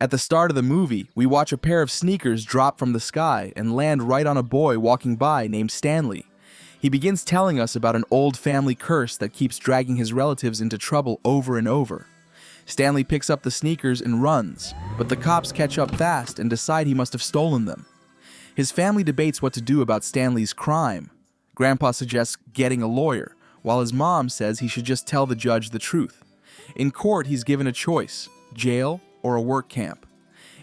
At the start of the movie, we watch a pair of sneakers drop from the sky and land right on a boy walking by named Stanley. He begins telling us about an old family curse that keeps dragging his relatives into trouble over and over. Stanley picks up the sneakers and runs, but the cops catch up fast and decide he must have stolen them. His family debates what to do about Stanley's crime. Grandpa suggests getting a lawyer, while his mom says he should just tell the judge the truth. In court, he's given a choice: jail or a work camp.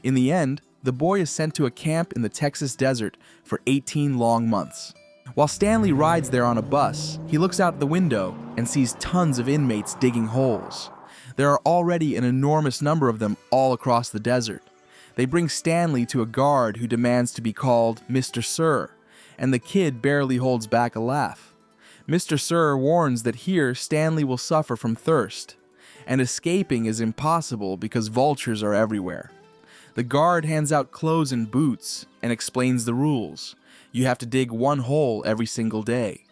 In the end, the boy is sent to a camp in the Texas desert for 18 long months. While Stanley rides there on a bus, he looks out the window and sees tons of inmates digging holes. There are already an enormous number of them all across the desert. They bring Stanley to a guard who demands to be called Mr. Sir, and the kid barely holds back a laugh. Mr. Sir warns that here Stanley will suffer from thirst, and escaping is impossible because vultures are everywhere. The guard hands out clothes and boots and explains the rules. You have to dig one hole every single day.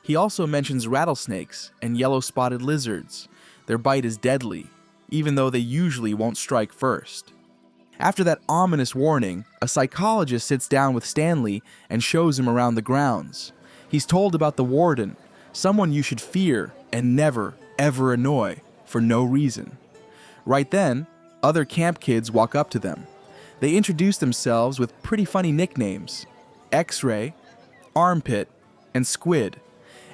He also mentions rattlesnakes and yellow-spotted lizards. Their bite is deadly, even though they usually won't strike first. After that ominous warning, a psychologist sits down with Stanley and shows him around the grounds. He's told about the warden, someone you should fear and never, ever annoy for no reason. Right then, other camp kids walk up to them. They introduce themselves with pretty funny nicknames: X-Ray, Armpit, and Squid,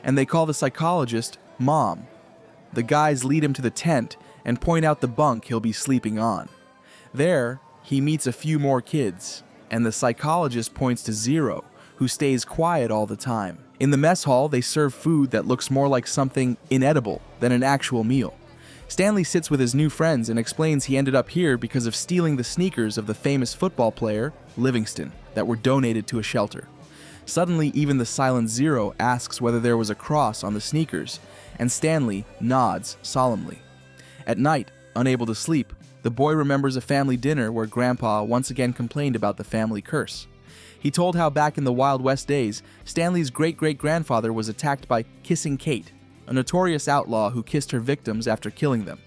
and they call the psychologist Mom. The guys lead him to the tent and point out the bunk he'll be sleeping on. There, he meets a few more kids, and the psychologist points to Zero, who stays quiet all the time. In the mess hall, they serve food that looks more like something inedible than an actual meal. Stanley sits with his new friends and explains he ended up here because of stealing the sneakers of the famous football player, Livingston, that were donated to a shelter. Suddenly, even the silent Zero asks whether there was a cross on the sneakers, and Stanley nods solemnly. At night, unable to sleep, the boy remembers a family dinner where Grandpa once again complained about the family curse. He told how back in the Wild West days, Stanley's great-great-grandfather was attacked by Kissing Kate, a notorious outlaw who kissed her victims after killing them.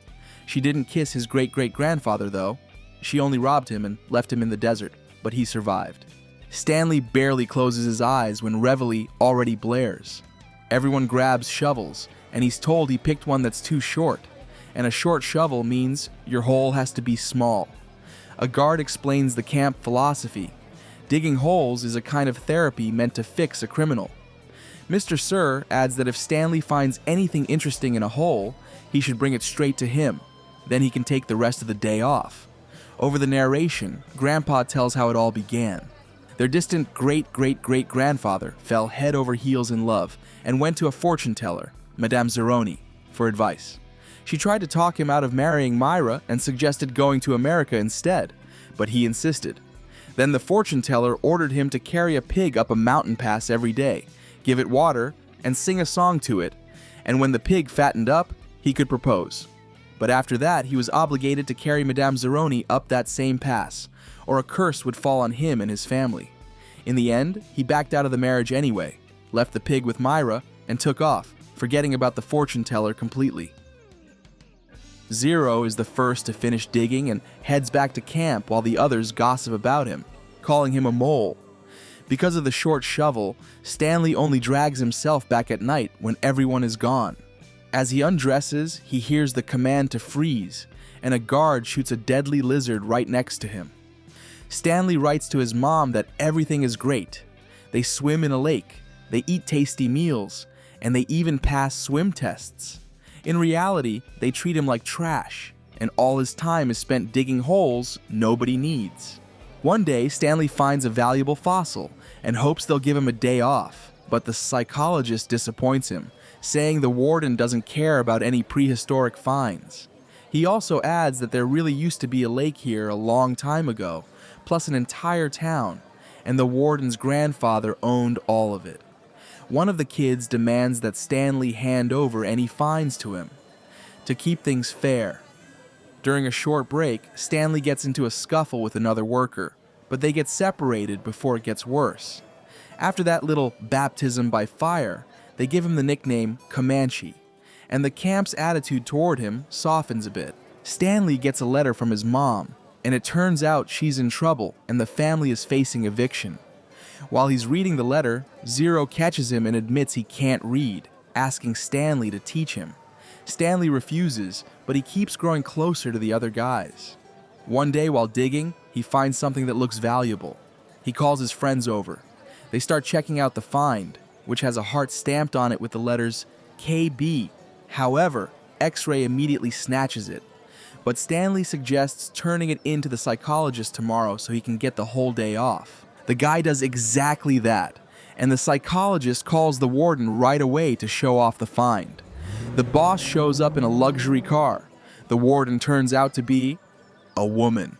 She didn't kiss his great-great-grandfather, though. She only robbed him and left him in the desert, but he survived. Stanley barely closes his eyes when Reveille already blares. Everyone grabs shovels, and he's told he picked one that's too short, and a short shovel means your hole has to be small. A guard explains the camp philosophy. Digging holes is a kind of therapy meant to fix a criminal. Mr. Sir adds that if Stanley finds anything interesting in a hole, he should bring it straight to him. Then he can take the rest of the day off. Over the narration, Grandpa tells how it all began. Their distant great-great-great-grandfather fell head over heels in love and went to a fortune teller, Madame Zeroni, for advice. She tried to talk him out of marrying Myra and suggested going to America instead, but he insisted. Then the fortune teller ordered him to carry a pig up a mountain pass every day, give it water, and sing a song to it, and when the pig fattened up, he could propose. But after that, he was obligated to carry Madame Zeroni up that same pass, or a curse would fall on him and his family. In the end, he backed out of the marriage anyway, left the pig with Myra, and took off, forgetting about the fortune teller completely. Zero is the first to finish digging and heads back to camp while the others gossip about him, calling him a mole. Because of the short shovel, Stanley only drags himself back at night when everyone is gone. As he undresses, he hears the command to freeze, and a guard shoots a deadly lizard right next to him. Stanley writes to his mom that everything is great. They swim in a lake, they eat tasty meals, and they even pass swim tests. In reality, they treat him like trash, and all his time is spent digging holes nobody needs. One day, Stanley finds a valuable fossil and hopes they'll give him a day off, but the psychologist disappoints him, saying the warden doesn't care about any prehistoric finds. He also adds that there really used to be a lake here a long time ago, plus an entire town, and the warden's grandfather owned all of it. One of the kids demands that Stanley hand over any finds to him, to keep things fair. During a short break, Stanley gets into a scuffle with another worker, but they get separated before it gets worse. After that little baptism by fire, they give him the nickname Comanche, and the camp's attitude toward him softens a bit. Stanley gets a letter from his mom, and it turns out she's in trouble and the family is facing eviction. While he's reading the letter, Zero catches him and admits he can't read, asking Stanley to teach him. Stanley refuses, but he keeps growing closer to the other guys. One day while digging, he finds something that looks valuable. He calls his friends over. They start checking out the find, which has a heart stamped on it with the letters KB. However, X-Ray immediately snatches it. But Stanley suggests turning it in to the psychologist tomorrow so he can get the whole day off. The guy does exactly that, and the psychologist calls the warden right away to show off the find. The boss shows up in a luxury car. The warden turns out to be a woman.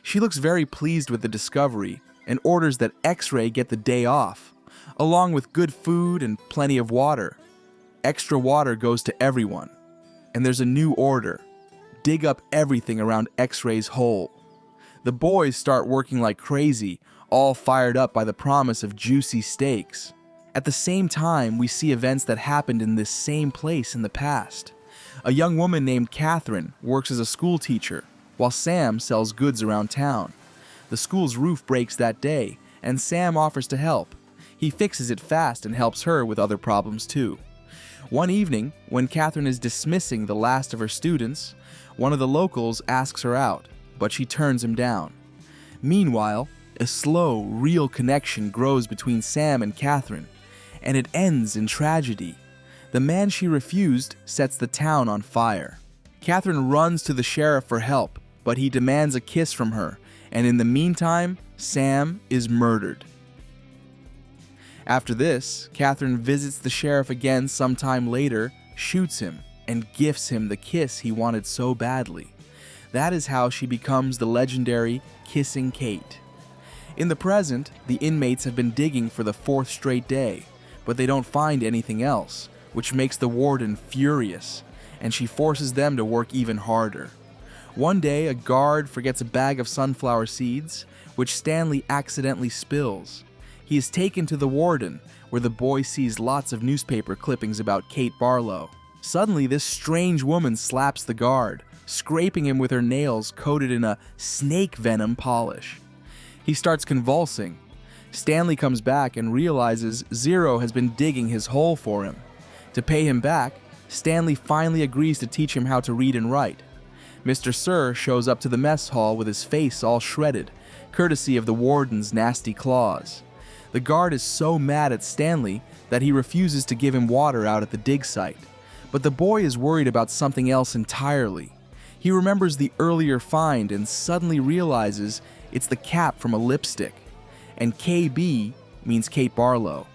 She looks very pleased with the discovery and orders that X-Ray get the day off, along with good food and plenty of water. Extra water goes to everyone, and there's a new order. Dig up everything around X-Ray's hole. The boys start working like crazy, all fired up by the promise of juicy steaks. At the same time, we see events that happened in this same place in the past. A young woman named Catherine works as a school teacher, while Sam sells goods around town. The school's roof breaks that day, and Sam offers to help. He fixes it fast and helps her with other problems too. One evening, when Catherine is dismissing the last of her students, one of the locals asks her out, but she turns him down. Meanwhile, a slow, real connection grows between Sam and Catherine, and it ends in tragedy. The man she refused sets the town on fire. Catherine runs to the sheriff for help, but he demands a kiss from her, and in the meantime, Sam is murdered. After this, Catherine visits the sheriff again sometime later, shoots him, and gifts him the kiss he wanted so badly. That is how she becomes the legendary Kissing Kate. In the present, the inmates have been digging for the 4th straight day, but they don't find anything else, which makes the warden furious, and she forces them to work even harder. One day, a guard forgets a bag of sunflower seeds, which Stanley accidentally spills. He is taken to the warden, where the boy sees lots of newspaper clippings about Kate Barlow. Suddenly, this strange woman slaps the guard, scraping him with her nails coated in a snake venom polish. He starts convulsing. Stanley comes back and realizes Zero has been digging his hole for him. To pay him back, Stanley finally agrees to teach him how to read and write. Mr. Sir shows up to the mess hall with his face all shredded, courtesy of the warden's nasty claws. The guard is so mad at Stanley that he refuses to give him water out at the dig site. But the boy is worried about something else entirely. He remembers the earlier find and suddenly realizes it's the cap from a lipstick. And KB means Kate Barlow.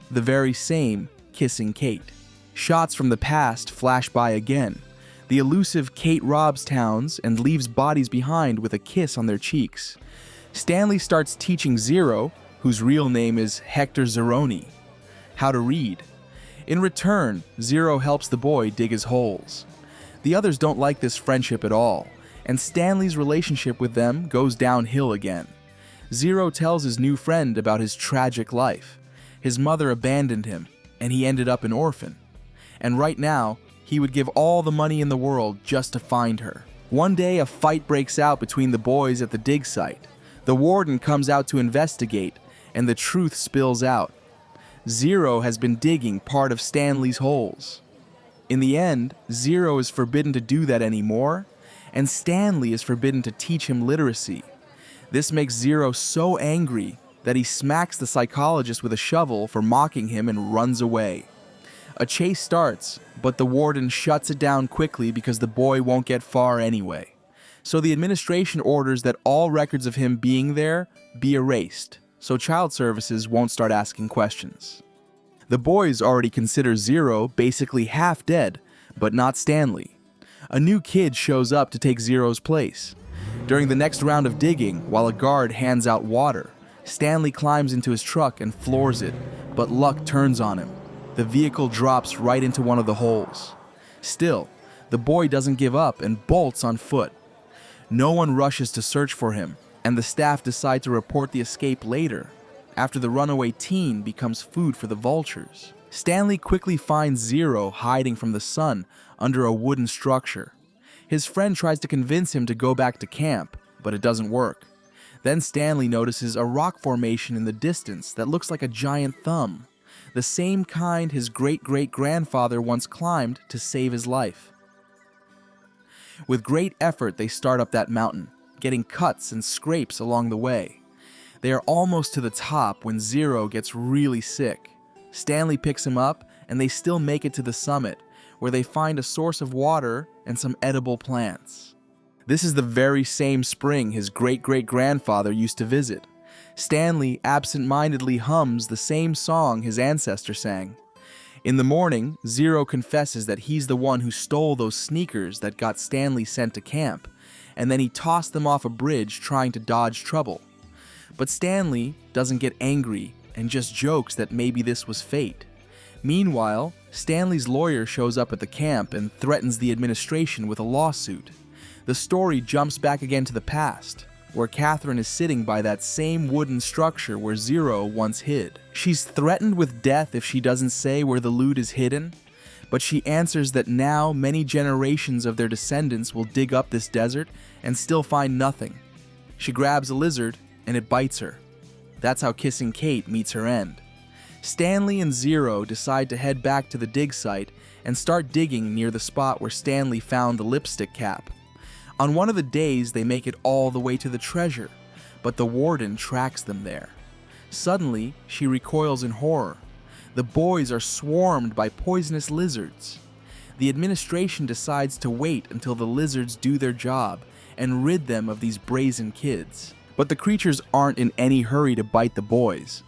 The very same Kissing Kate. Shots from the past flash by again. The elusive Kate robs towns and leaves bodies behind with a kiss on their cheeks. Stanley starts teaching Zero, whose real name is Hector Zeroni, how to read. In return, Zero helps the boy dig his holes. The others don't like this friendship at all, and Stanley's relationship with them goes downhill again. Zero tells his new friend about his tragic life. His mother abandoned him, and he ended up an orphan. And right now, he would give all the money in the world just to find her. One day, a fight breaks out between the boys at the dig site. The warden comes out to investigate, and the truth spills out. Zero has been digging part of Stanley's holes. In the end, Zero is forbidden to do that anymore, and Stanley is forbidden to teach him literacy. This makes Zero so angry that he smacks the psychologist with a shovel for mocking him and runs away. A chase starts, but the warden shuts it down quickly because the boy won't get far anyway. So the administration orders that all records of him being there be erased, so child services won't start asking questions. The boys already consider Zero basically half dead, but not Stanley. A new kid shows up to take Zero's place. During the next round of digging, while a guard hands out water, Stanley climbs into his truck and floors it, but luck turns on him. The vehicle drops right into one of the holes. Still, the boy doesn't give up and bolts on foot. No one rushes to search for him, and the staff decide to report the escape later, after the runaway teen becomes food for the vultures. Stanley quickly finds Zero hiding from the sun under a wooden structure. His friend tries to convince him to go back to camp, but it doesn't work. Then Stanley notices a rock formation in the distance that looks like a giant thumb, the same kind his great-great-grandfather once climbed to save his life. With great effort, they start up that mountain, getting cuts and scrapes along the way. They are almost to the top when Zero gets really sick. Stanley picks him up, and they still make it to the summit, where they find a source of water and some edible plants. This is the very same spring his great-great-grandfather used to visit. Stanley absent-mindedly hums the same song his ancestor sang. In the morning, Zero confesses that he's the one who stole those sneakers that got Stanley sent to camp, and then he tossed them off a bridge trying to dodge trouble. But Stanley doesn't get angry and just jokes that maybe this was fate. Meanwhile, Stanley's lawyer shows up at the camp and threatens the administration with a lawsuit. The story jumps back again to the past, where Catherine is sitting by that same wooden structure where Zero once hid. She's threatened with death if she doesn't say where the loot is hidden, but she answers that now many generations of their descendants will dig up this desert and still find nothing. She grabs a lizard and it bites her. That's how Kissing Kate meets her end. Stanley and Zero decide to head back to the dig site and start digging near the spot where Stanley found the lipstick cap. On one of the days, they make it all the way to the treasure, but the warden tracks them there. Suddenly, she recoils in horror. The boys are swarmed by poisonous lizards. The administration decides to wait until the lizards do their job and rid them of these brazen kids. But the creatures aren't in any hurry to bite the boys.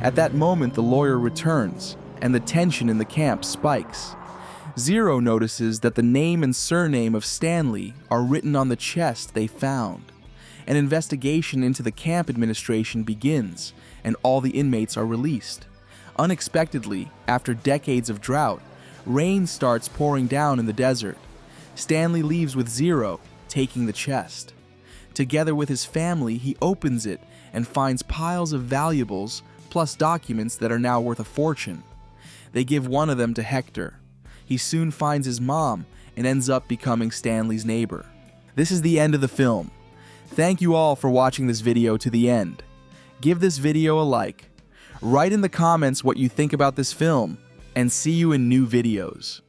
At that moment, the lawyer returns, and the tension in the camp spikes. Zero notices that the name and surname of Stanley are written on the chest they found. An investigation into the camp administration begins, and all the inmates are released. Unexpectedly, after decades of drought, rain starts pouring down in the desert. Stanley leaves with Zero, taking the chest. Together with his family, he opens it and finds piles of valuables plus documents that are now worth a fortune. They give one of them to Hector. He soon finds his mom and ends up becoming Stanley's neighbor. This is the end of the film. Thank you all for watching this video to the end. Give this video a like. Write in the comments what you think about this film, and see you in new videos.